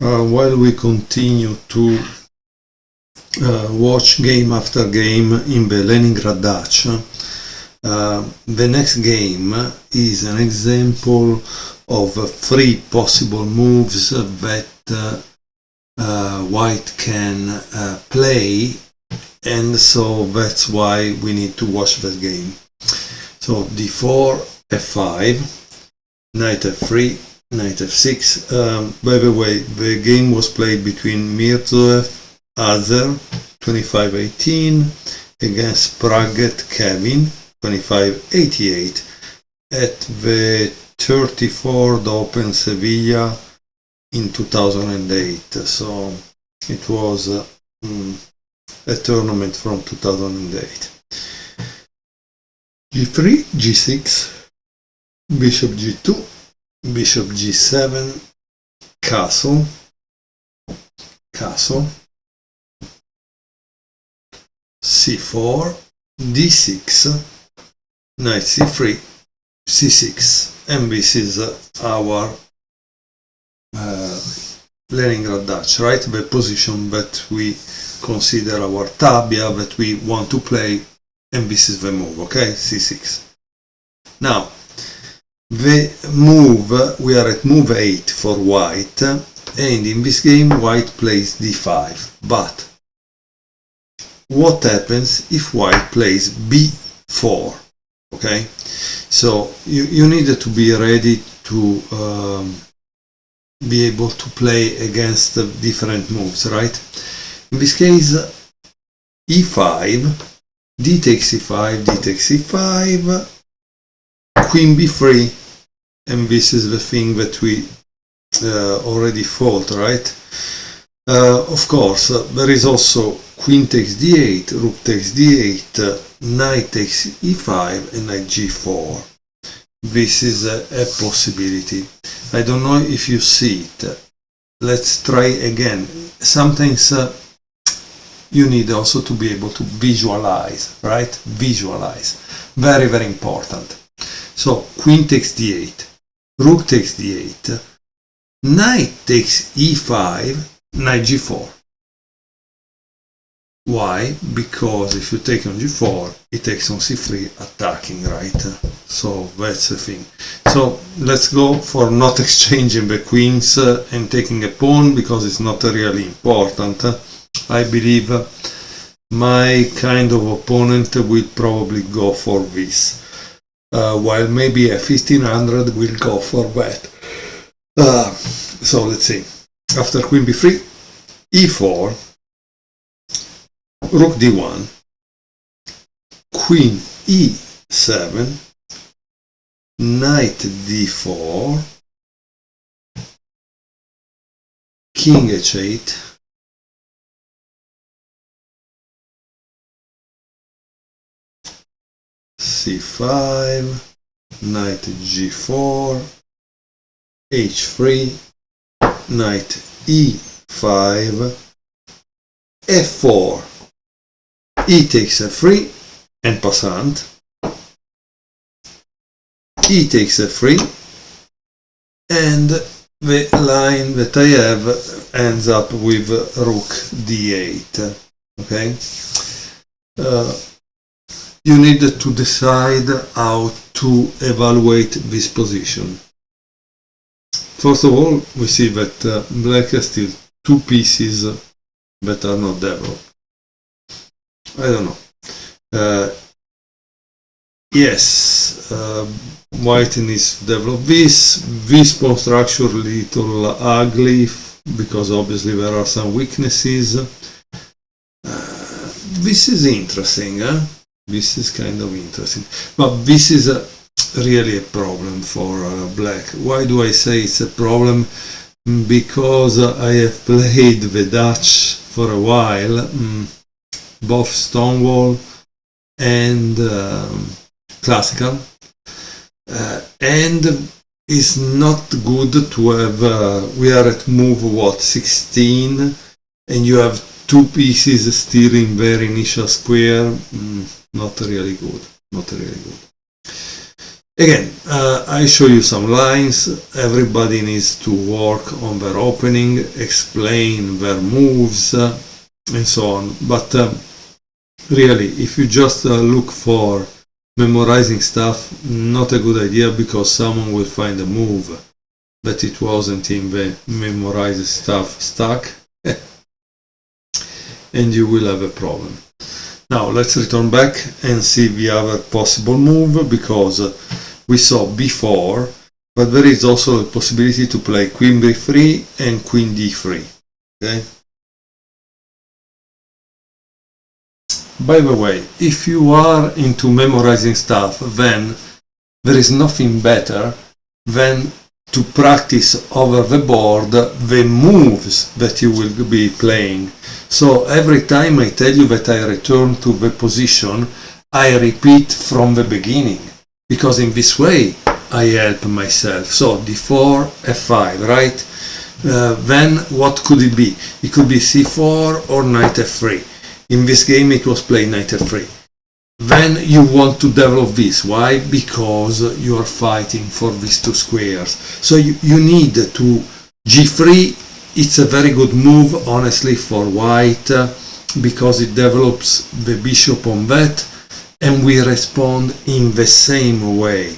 While we continue to watch game after game in the Leningrad Dutch, the next game is an example of 3 possible moves that white can play, and so that's why we need to watch that game. So d4, f5, knight f3, knight f6. By the way, the game was played between Mirzoev Azer 2518 against Praget Kevin 2588 at the 34th Open Sevilla in 2008. So it was a tournament from 2008. g3, g6, bishop g2, bishop g7, castle, c4, d6, knight c3, c6, and this is our Leningrad Dutch, right? The position that we consider our tabia that we want to play, and this is the move, okay? c6. Now, the move, we are at move 8 for white, and in this game white plays d5, but what happens if white plays b4? Okay, so you need to be ready to be able to play against different moves, right? In this case, e5, d takes e5, d takes e5, queen b3, and this is the thing that we already fought, right? Of course, there is also queen takes d8, rook takes d8, knight takes e5, and knight g4. This is a possibility. I don't know if you see it. Let's try again. Sometimes you need also to be able to visualize, right? Visualize. Very, very important. So, queen takes d8, rook takes d8, knight takes e5, knight g4. Why? Because if you take on g4, it takes on c3, attacking, right? So that's the thing. So let's go for not exchanging the queens and taking a pawn, because it's not really important. I believe my kind of opponent will probably go for this, while maybe a 1500 will go for that. So let's see. After queen b3, e4, rook d1, queen e7, knight d4, king h8, c5, knight g4, h3, knight e5, f4, e takes f3 and passant, e takes f3, and the line that I have ends up with rook d8. Okay, you need to decide how to evaluate this position. First of all, we see that black has still 2 pieces that are not developed. I don't know. Yes, white needs to develop this. This pawn structure little ugly, because obviously there are some weaknesses. This is interesting, huh? This is kind of interesting. But this is really a problem for black. Why do I say it's a problem? Because I have played the Dutch for a while, both Stonewall and classical, and it's not good to have, we are at move what, 16, and you have 2 pieces still in their initial square. Not really good, not really good. Again, I show you some lines. Everybody needs to work on their opening, explain their moves, and so on. But really, if you just look for memorizing stuff, not a good idea, because someone will find a move that it wasn't in the memorized stuff stuck, and you will have a problem. Now let's return back and see the other possible move, because we saw before, but there is also a possibility to play Queen B3 and Queen D3. Okay? By the way, if you are into memorizing stuff, then there is nothing better than to practice over the board the moves that you will be playing. So every time I tell you that I return to the position, I repeat from the beginning, because in this way I help myself. So D4, F5, right? Then what could it be? It could be C4 or Knight F3. In this game it was played Knight F3. Then you want to develop this. Why? Because you are fighting for these two squares. So you need to G3. It's a very good move, honestly, for white, because it develops the bishop on that, and we respond in the same way.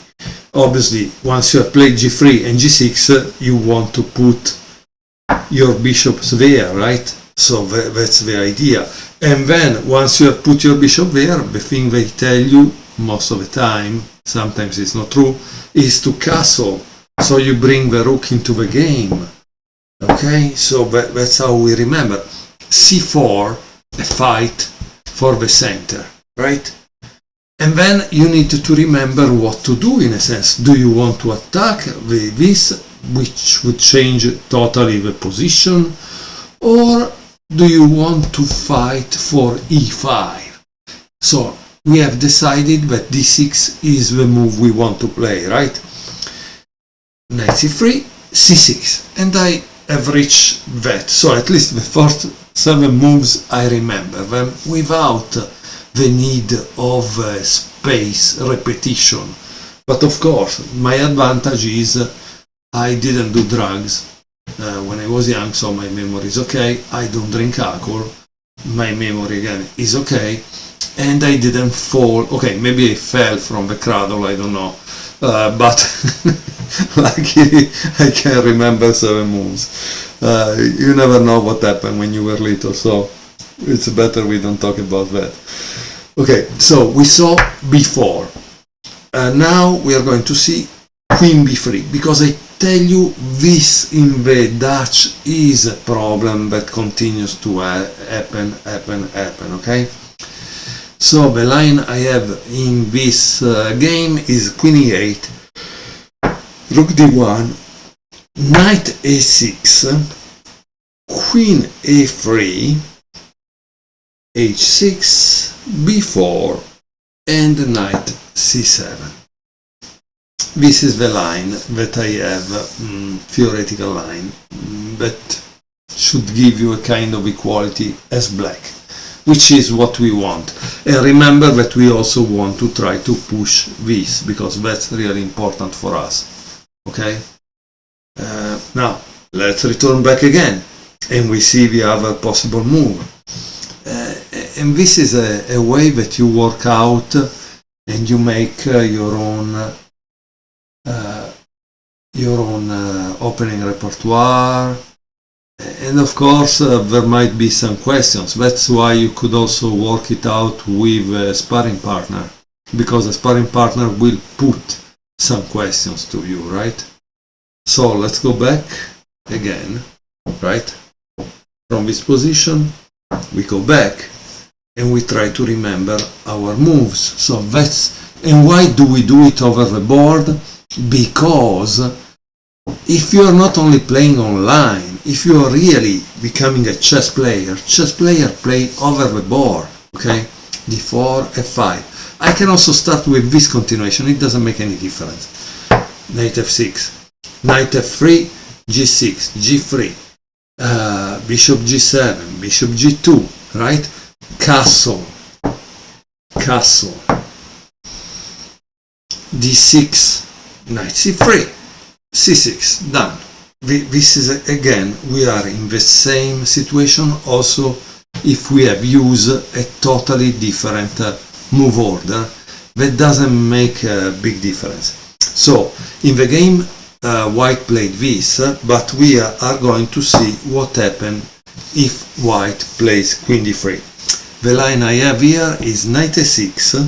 Obviously, once you have played G3 and G6, you want to put your bishops there, right? So that's the idea. And then once you have put your bishop there, the thing they tell you most of the time, sometimes it's not true, is to castle. So you bring the rook into the game. Okay, so that's how we remember. C4, a fight for the center, right? And then you need to remember what to do, in a sense. Do you want to attack with this, which would change totally the position, or do you want to fight for E5? So we have decided that D6 is the move we want to play, right? Knight C3, C6, and I have reached that. So at least the first 7 moves I remember them without the need of space repetition. But of course, my advantage is I didn't do drugs when I was young, so my memory is okay. I don't drink alcohol, my memory again is okay, and I didn't fall. Okay, maybe I fell from the cradle, I don't know, but luckily I can remember 7 moves. You never know what happened when you were little, so it's better we don't talk about that. Okay, so we saw before. Now we are going to see Queen B3, because I tell you, this in the Dutch is a problem that continues to happen, okay? So the line I have in this game is Queen E8, Rook D1, Knight A6, Queen A3, H6, B4, and Knight C7. This is the line that I have, theoretical line, that should give you a kind of equality as black, which is what we want. And remember that we also want to try to push this, because that's really important for us. Okay? Now, let's return back again, and we see the other possible move. And this is a way that you work out and you make your own opening repertoire, and of course there might be some questions. That's why you could also work it out with a sparring partner, because a sparring partner will put some questions to you, right? So let's go back again, right? From this position we go back and we try to remember our moves. So that's, and why do we do it over the board? Because if you are not only playing online, if you are really becoming a chess player play over the board, okay? D4, F5. I can also start with this continuation, it doesn't make any difference. Knight F6, Knight F3, G6, G3, Bishop G7, Bishop G2, right? Castle. d6, knight c3, c6, done. This is, again, we are in the same situation also if we have used a totally different move order. That doesn't make a big difference. So in the game white played this, but we are going to see what happens if white plays queen d3. The line I have here is knight a6.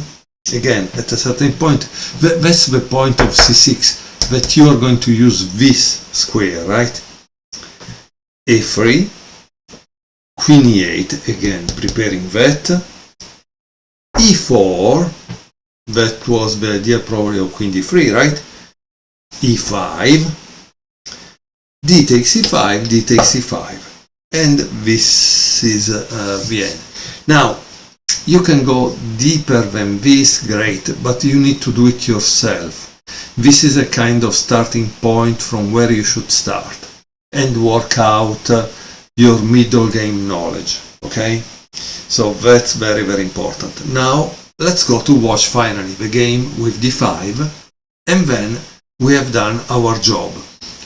Again, at a certain point, that's the point of c6, that you are going to use this square, right? a3, queen e8, again preparing that, e4, that was the idea probably of queen d3, right? e5, d takes e5, d takes e5, and this is the end. Now, you can go deeper than this, great, but you need to do it yourself. This is a kind of starting point from where you should start and work out your middle game knowledge, okay? So that's very, very important. Now, let's go to watch finally the game with d5, and then we have done our job,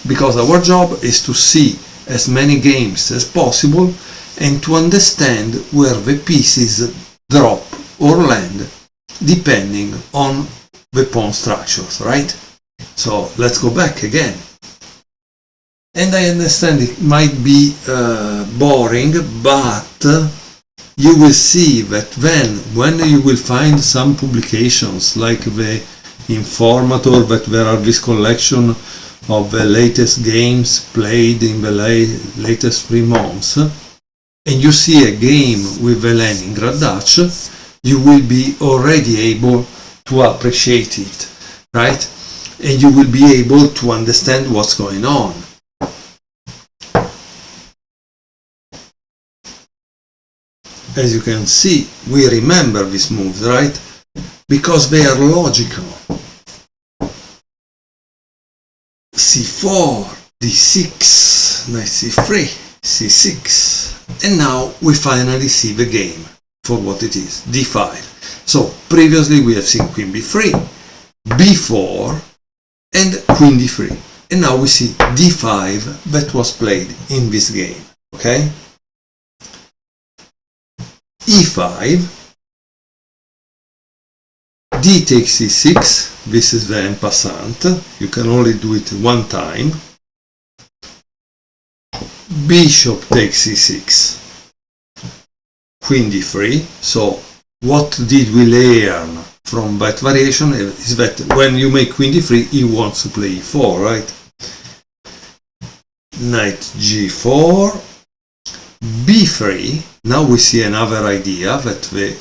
because our job is to see as many games as possible and to understand where the pieces drop or land depending on the pawn structures, right? So let's go back again. And I understand it might be boring, but you will see that then when you will find some publications like the Informator, that there are this collection of the latest games played in the latest 3 months, and you see a game with the Leningrad Dutch, you will be already able to appreciate it, right? And you will be able to understand what's going on. As you can see, we remember these moves, right? Because they are logical. c4, d6, knight c3, c6, and now we finally see the game for what it is, d5. So previously we have seen queen b3, b4, and queen d3, and now we see d5 that was played in this game, okay? e5, d takes c6, this is the en passant, you can only do it one time, bishop takes c6, queen d3, so what did we learn from that variation is that when you make queen d3, he wants to play e4, right? Knight g4, b3, now we see another idea that the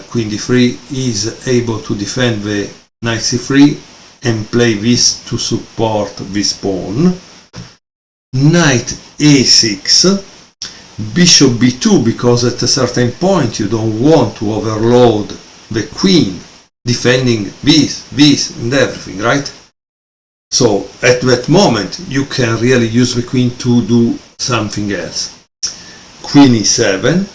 queen d3 is able to defend the knight c3 and play this to support this pawn. Knight a6, bishop b2, because at a certain point you don't want to overload the queen defending this and everything, right? So at that moment you can really use the queen to do something else. Queen e7,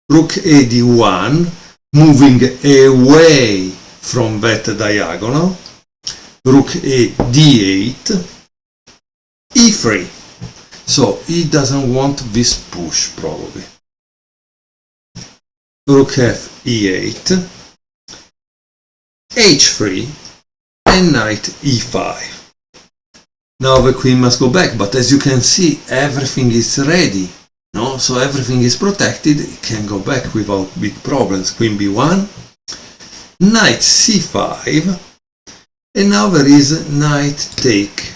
rook a d1, moving away from that diagonal, rook a d8, e3. So he doesn't want this push probably. Rook f e8, h3, and knight e5. Now the queen must go back, but as you can see, everything is ready. No? So everything is protected, it can go back without big problems. Queen b1, knight c5, and now there is knight take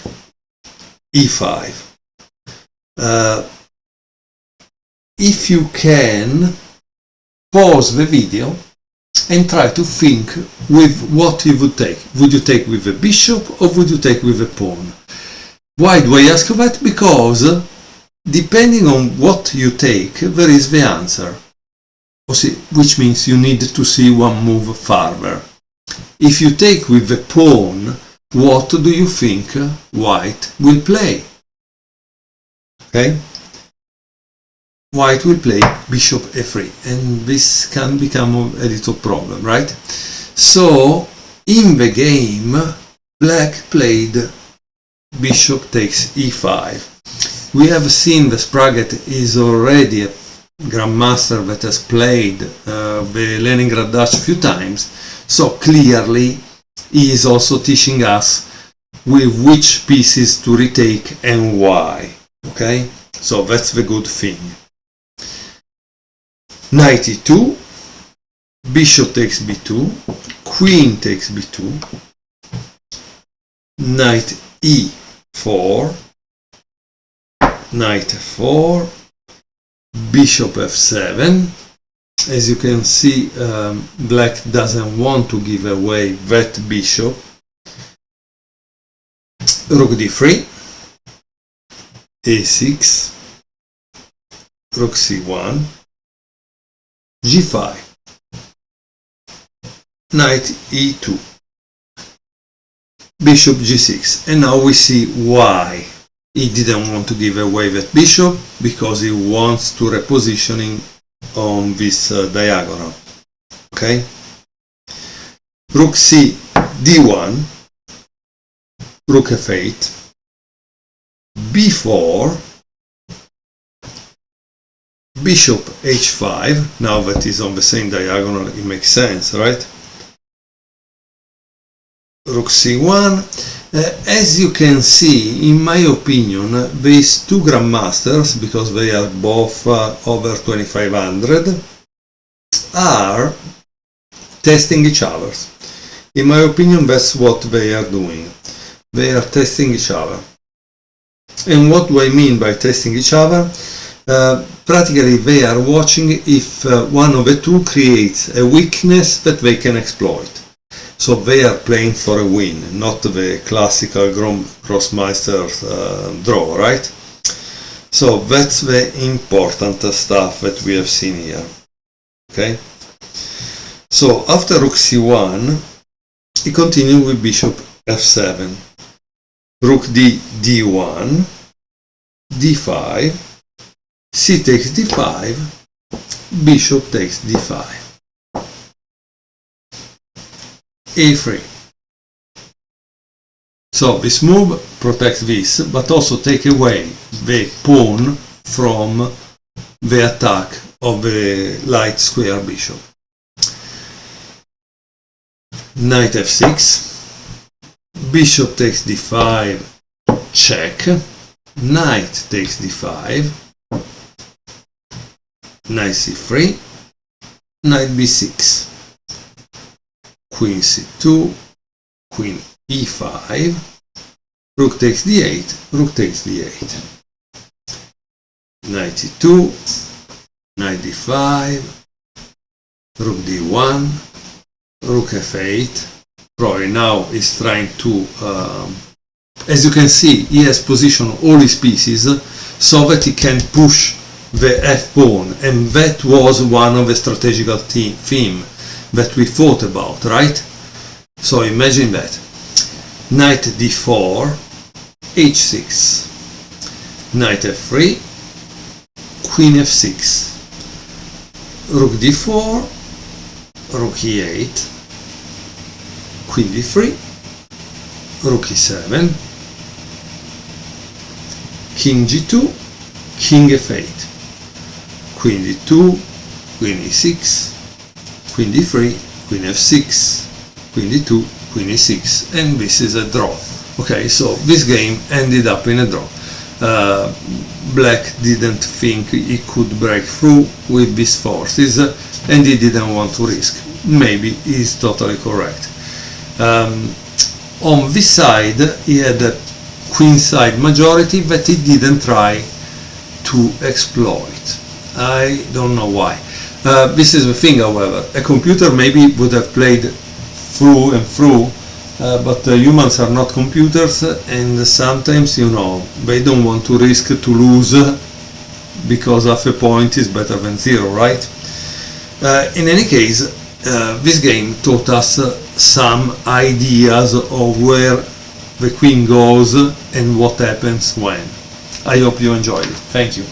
e5. If you can, pause the video and try to think with what you would take. Would you take with the bishop or would you take with the pawn? Why do I ask that? Because depending on what you take, there is the answer. Which means you need to see one move further. If you take with the pawn, what do you think white will play? Okay? White will play bishop f3, and this can become a little problem, right? So in the game, black played bishop takes e5. We have seen that Spraget is already a grandmaster that has played the Leningrad Dutch a few times, so clearly he is also teaching us with which pieces to retake and why. Okay, so that's the good thing. Knight e2, bishop takes b2, queen takes b2, knight e4, knight f4, bishop f7. As you can see, black doesn't want to give away that bishop. Rook d3, a6, rook c1, g5, knight e2, bishop g6. And now we see why he didn't want to give away that bishop, because he wants to repositioning on this diagonal. Okay, rook c d1, rook f8, b4, bishop h5. Now that is on the same diagonal, it makes sense, right? Rook c1. As you can see, in my opinion, these two grandmasters, because they are both over 2500, are testing each other. In my opinion, that's what they are doing. They are testing each other. And what do I mean by testing each other? Practically, they are watching if one of the two creates a weakness that they can exploit. So they are playing for a win, not the classical Grossmeister draw, right? So that's the important stuff that we have seen here. Okay? So after rook c1, he continued with bishop f7, rook d1, d5, c takes d5, bishop takes d5. a3. So this move protects this, but also take away the pawn from the attack of the light square bishop. Knight f6, bishop takes d5, check, knight takes d5, knight c3, knight b6, queen c2, queen e5, rook takes d8, rook takes d8, knight e2, knight d5, rook d1, rook f8. Roy now is trying to, as you can see, he has positioned all his pieces so that he can push the f-pawn, and that was one of the strategical theme that we thought about, right? So imagine that. Knight d4, h6, knight f3, queen f6, rook d4, rook e8, queen d3, rook e7, king g2, king f8, queen d2, queen e6, queen d3, queen f6, queen d2, queen e6, and this is a draw. Okay, so this game ended up in a draw. Black didn't think he could break through with these forces, and he didn't want to risk. Maybe he's totally correct. On this side, he had a queenside majority that he didn't try to exploit. I don't know why. This is the thing, however. A computer maybe would have played through and through, but humans are not computers, and sometimes, you know, they don't want to risk to lose because half a point is better than zero, right? In any case, this game taught us some ideas of where the queen goes and what happens when. I hope you enjoyed it. Thank you.